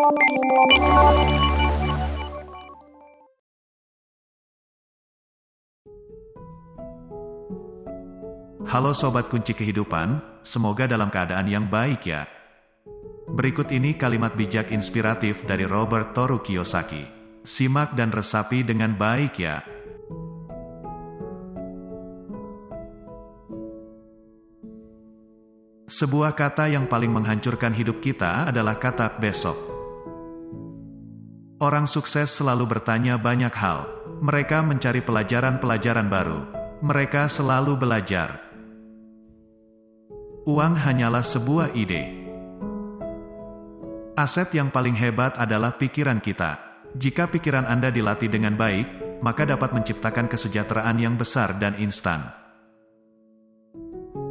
Halo Sobat Kunci Kehidupan, semoga dalam keadaan yang baik ya. Berikut ini kalimat bijak inspiratif dari Robert Toru Kiyosaki. Simak dan resapi dengan baik ya. Sebuah kata yang paling menghancurkan hidup kita adalah kata besok. Orang sukses selalu bertanya banyak hal. Mereka mencari pelajaran-pelajaran baru. Mereka selalu belajar. Uang hanyalah sebuah ide. Aset yang paling hebat adalah pikiran kita. Jika pikiran Anda dilatih dengan baik, maka dapat menciptakan kesejahteraan yang besar dan instan.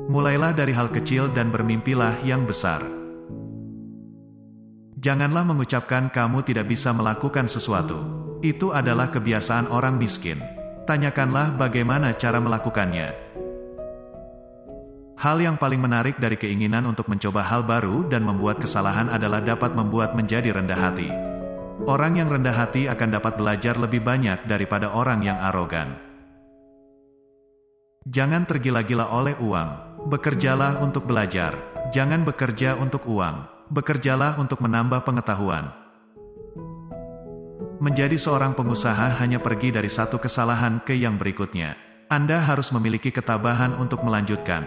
Mulailah dari hal kecil dan bermimpilah yang besar. Janganlah mengucapkan kamu tidak bisa melakukan sesuatu. Itu adalah kebiasaan orang miskin. Tanyakanlah bagaimana cara melakukannya. Hal yang paling menarik dari keinginan untuk mencoba hal baru dan membuat kesalahan adalah dapat membuat menjadi rendah hati. Orang yang rendah hati akan dapat belajar lebih banyak daripada orang yang arogan. Jangan tergila-gila oleh uang. Bekerjalah untuk belajar. Jangan bekerja untuk uang. Bekerjalah untuk menambah pengetahuan. Menjadi seorang pengusaha hanya pergi dari satu kesalahan ke yang berikutnya. Anda harus memiliki ketabahan untuk melanjutkan.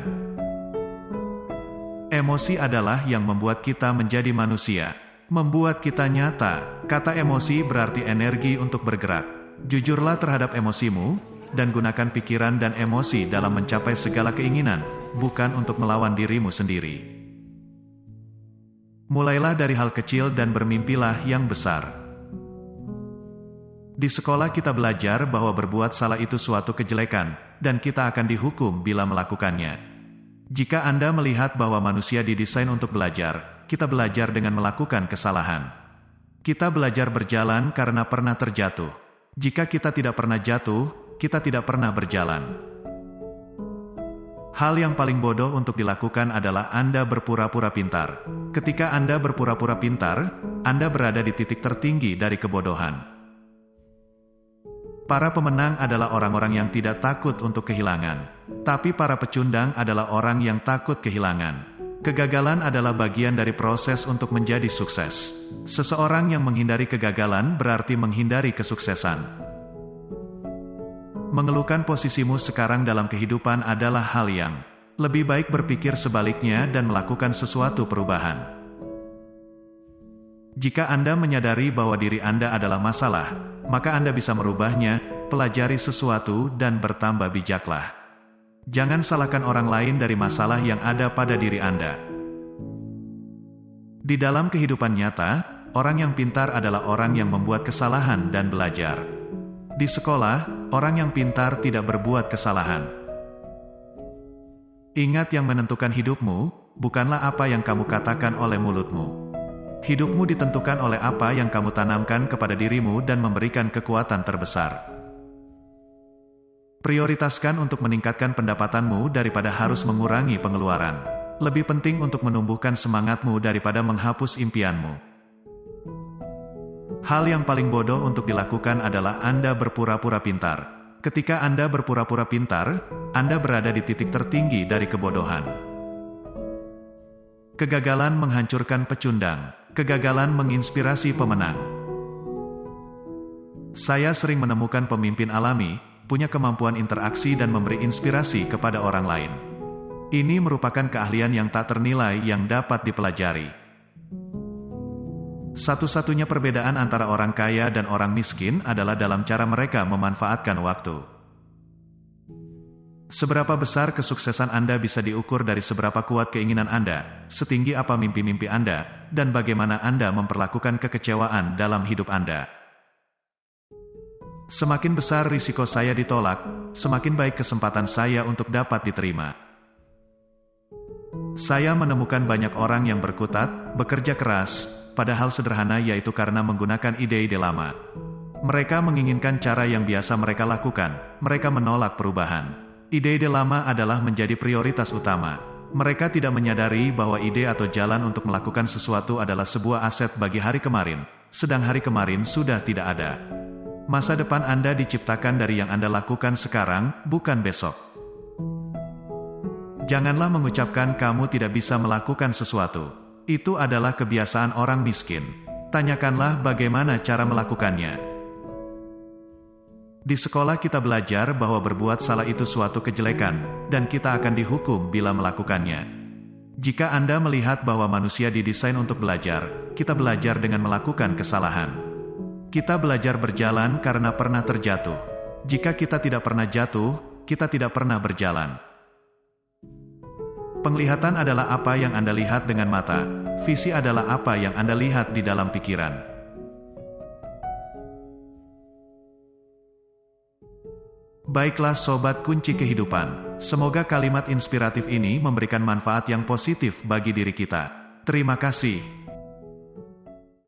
Emosi adalah yang membuat kita menjadi manusia. Membuat kita nyata. Kata emosi berarti energi untuk bergerak. Jujurlah terhadap emosimu, dan gunakan pikiran dan emosi dalam mencapai segala keinginan, bukan untuk melawan dirimu sendiri. Mulailah dari hal kecil dan bermimpilah yang besar. Di sekolah kita belajar bahwa berbuat salah itu suatu kejelekan, dan kita akan dihukum bila melakukannya. Jika Anda melihat bahwa manusia didesain untuk belajar, kita belajar dengan melakukan kesalahan. Kita belajar berjalan karena pernah terjatuh. Jika kita tidak pernah jatuh, kita tidak pernah berjalan. Hal yang paling bodoh untuk dilakukan adalah Anda berpura-pura pintar. Ketika Anda berpura-pura pintar, Anda berada di titik tertinggi dari kebodohan. Para pemenang adalah orang-orang yang tidak takut untuk kehilangan. Tapi para pecundang adalah orang yang takut kehilangan. Kegagalan adalah bagian dari proses untuk menjadi sukses. Seseorang yang menghindari kegagalan berarti menghindari kesuksesan. Mengeluhkan posisimu sekarang dalam kehidupan adalah hal yang lebih baik berpikir sebaliknya dan melakukan sesuatu perubahan. Jika Anda menyadari bahwa diri Anda adalah masalah, maka Anda bisa merubahnya, pelajari sesuatu dan bertambah bijaklah. Jangan salahkan orang lain dari masalah yang ada pada diri Anda. Di dalam kehidupan nyata, orang yang pintar adalah orang yang membuat kesalahan dan belajar. Di sekolah, orang yang pintar tidak berbuat kesalahan. Ingat, yang menentukan hidupmu, bukanlah apa yang kamu katakan oleh mulutmu. Hidupmu ditentukan oleh apa yang kamu tanamkan kepada dirimu dan memberikan kekuatan terbesar. Prioritaskan untuk meningkatkan pendapatanmu daripada harus mengurangi pengeluaran. Lebih penting untuk menumbuhkan semangatmu daripada menghapus impianmu. Hal yang paling bodoh untuk dilakukan adalah Anda berpura-pura pintar. Ketika Anda berpura-pura pintar, Anda berada di titik tertinggi dari kebodohan. Kegagalan menghancurkan pecundang. Kegagalan menginspirasi pemenang. Saya sering menemukan pemimpin alami, punya kemampuan interaksi dan memberi inspirasi kepada orang lain. Ini merupakan keahlian yang tak ternilai yang dapat dipelajari. Satu-satunya perbedaan antara orang kaya dan orang miskin adalah dalam cara mereka memanfaatkan waktu. Seberapa besar kesuksesan Anda bisa diukur dari seberapa kuat keinginan Anda, setinggi apa mimpi-mimpi Anda, dan bagaimana Anda memperlakukan kekecewaan dalam hidup Anda. Semakin besar risiko saya ditolak, semakin baik kesempatan saya untuk dapat diterima. Saya menemukan banyak orang yang berkutat, bekerja keras, pada hal sederhana, yaitu karena menggunakan ide-ide lama. Mereka menginginkan cara yang biasa mereka lakukan, mereka menolak perubahan. Ide-ide lama adalah menjadi prioritas utama. Mereka tidak menyadari bahwa ide atau jalan untuk melakukan sesuatu adalah sebuah aset bagi hari kemarin, sedang hari kemarin sudah tidak ada. Masa depan Anda diciptakan dari yang Anda lakukan sekarang, bukan besok. Janganlah mengucapkan kamu tidak bisa melakukan sesuatu. Itu adalah kebiasaan orang miskin. Tanyakanlah bagaimana cara melakukannya. Di sekolah kita belajar bahwa berbuat salah itu suatu kejelekan, dan kita akan dihukum bila melakukannya. Jika Anda melihat bahwa manusia didesain untuk belajar, kita belajar dengan melakukan kesalahan. Kita belajar berjalan karena pernah terjatuh. Jika kita tidak pernah jatuh, kita tidak pernah berjalan. Penglihatan adalah apa yang Anda lihat dengan mata, visi adalah apa yang Anda lihat di dalam pikiran. Baiklah sobat kunci kehidupan, semoga kalimat inspiratif ini memberikan manfaat yang positif bagi diri kita. Terima kasih.